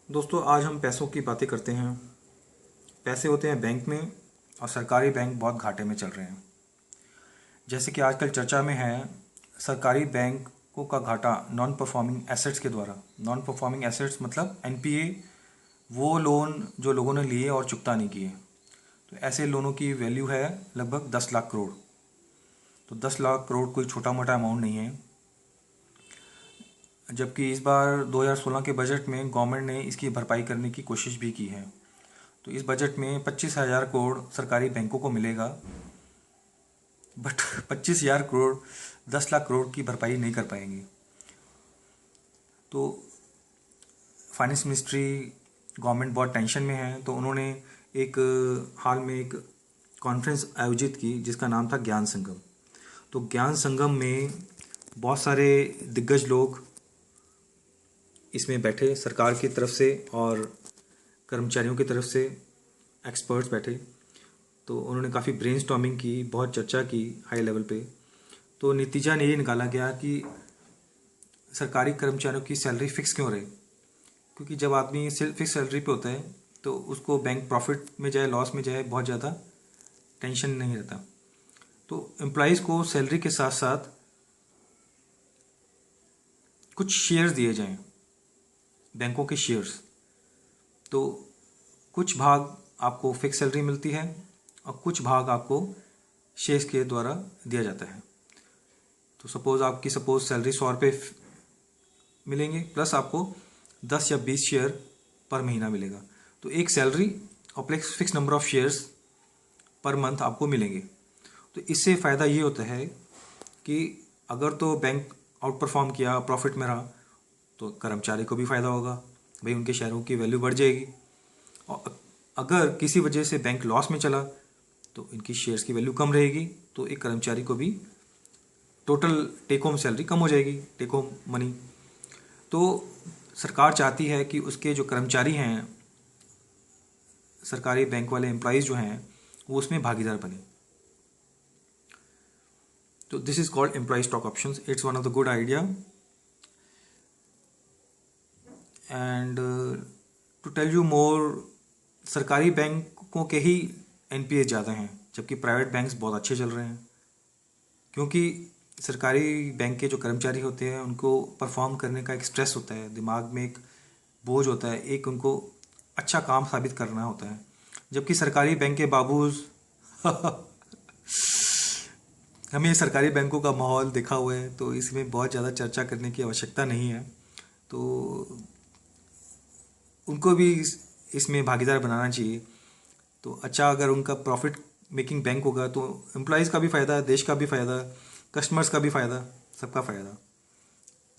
दोस्तों, आज हम पैसों की बातें करते हैं। पैसे होते हैं बैंक में और सरकारी बैंक बहुत घाटे में चल रहे हैं। जैसे कि आजकल चर्चा में है, सरकारी बैंकों का घाटा नॉन परफॉर्मिंग एसेट्स के द्वारा। नॉन परफॉर्मिंग एसेट्स मतलब एनपीए, वो लोन जो लोगों ने लिए और चुकता नहीं किए। तो ऐसे लोनों की वैल्यू है लगभग 10 लाख करोड़। तो 10 लाख करोड़ कोई छोटा मोटा अमाउंट नहीं है। जबकि इस बार 2016 के बजट में गवर्नमेंट ने इसकी भरपाई करने की कोशिश भी की है। तो इस बजट में 25,000 करोड़ सरकारी बैंकों को मिलेगा, बट 25,000 करोड़ 10 लाख करोड़ की भरपाई नहीं कर पाएंगे। तो फाइनेंस मिनिस्ट्री, गवर्नमेंट बहुत टेंशन में है। तो उन्होंने एक हाल में एक कॉन्फ्रेंस आयोजित की जिसका नाम था ज्ञान संगम। तो ज्ञान संगम में बहुत सारे दिग्गज लोग इसमें बैठे, सरकार की तरफ से और कर्मचारियों की तरफ से एक्सपर्ट्स बैठे। तो उन्होंने काफ़ी ब्रेनस्टॉर्मिंग की, बहुत चर्चा की हाई लेवल पे। तो नतीजा ये निकाला गया कि सरकारी कर्मचारियों की सैलरी फिक्स क्यों रहे। क्योंकि जब आदमी फिक्स सैलरी पे होता है तो उसको बैंक प्रॉफिट में जाए लॉस में जाए बहुत ज़्यादा टेंशन नहीं रहता। तो एम्प्लॉयज़ को सैलरी के साथ साथ कुछ शेयर्स दिए जाएं, बैंकों के शेयर्स। तो कुछ भाग आपको फिक्स सैलरी मिलती है और कुछ भाग आपको शेयर्स के द्वारा दिया जाता है। तो सपोज सैलरी 100 रुपये मिलेंगे, प्लस आपको 10 या 20 शेयर पर महीना मिलेगा। तो एक सैलरी और plus fix number of shares per month आपको मिलेंगे। तो इससे फ़ायदा ये होता है कि अगर तो बैंक आउट परफॉर्म किया, प्रॉफिट में रहा, तो कर्मचारी को भी फ़ायदा होगा, भाई उनके शेयरों की वैल्यू बढ़ जाएगी। और अगर किसी वजह से बैंक लॉस में चला तो इनकी शेयर्स की वैल्यू कम रहेगी, तो एक कर्मचारी को भी टोटल टेक होम सैलरी कम हो जाएगी, टेक होम मनी। तो सरकार चाहती है कि उसके जो कर्मचारी हैं, सरकारी बैंक वाले एम्प्लॉयज़ जो हैं, वो उसमें भागीदार बने। तो this is called employ stock options. It's one of the good idea. And to tell you more, सरकारी बैंकों के ही एनपीए ज़्यादा हैं, जबकि प्राइवेट बैंक्स बहुत अच्छे चल रहे हैं। क्योंकि सरकारी बैंक के जो कर्मचारी होते हैं उनको परफॉर्म करने का एक स्ट्रेस होता है, दिमाग में एक बोझ होता है, एक उनको अच्छा काम साबित करना होता है। जबकि सरकारी बैंक के बाबूज हमें सरकारी बैंकों का माहौल देखा हुआ है, तो इसमें बहुत ज़्यादा चर्चा करने की आवश्यकता नहीं है। तो उनको भी इसमें भागीदार बनाना चाहिए। तो अच्छा, अगर उनका प्रॉफिट मेकिंग बैंक होगा तो एम्प्लॉयज़ का भी फ़ायदा, देश का भी फ़ायदा, कस्टमर्स का भी फ़ायदा, सबका फ़ायदा।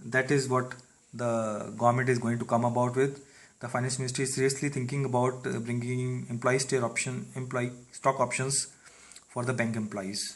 That is what the government is going to come about with. The finance ministry is seriously thinking about bringing employ stock options for the bank employees.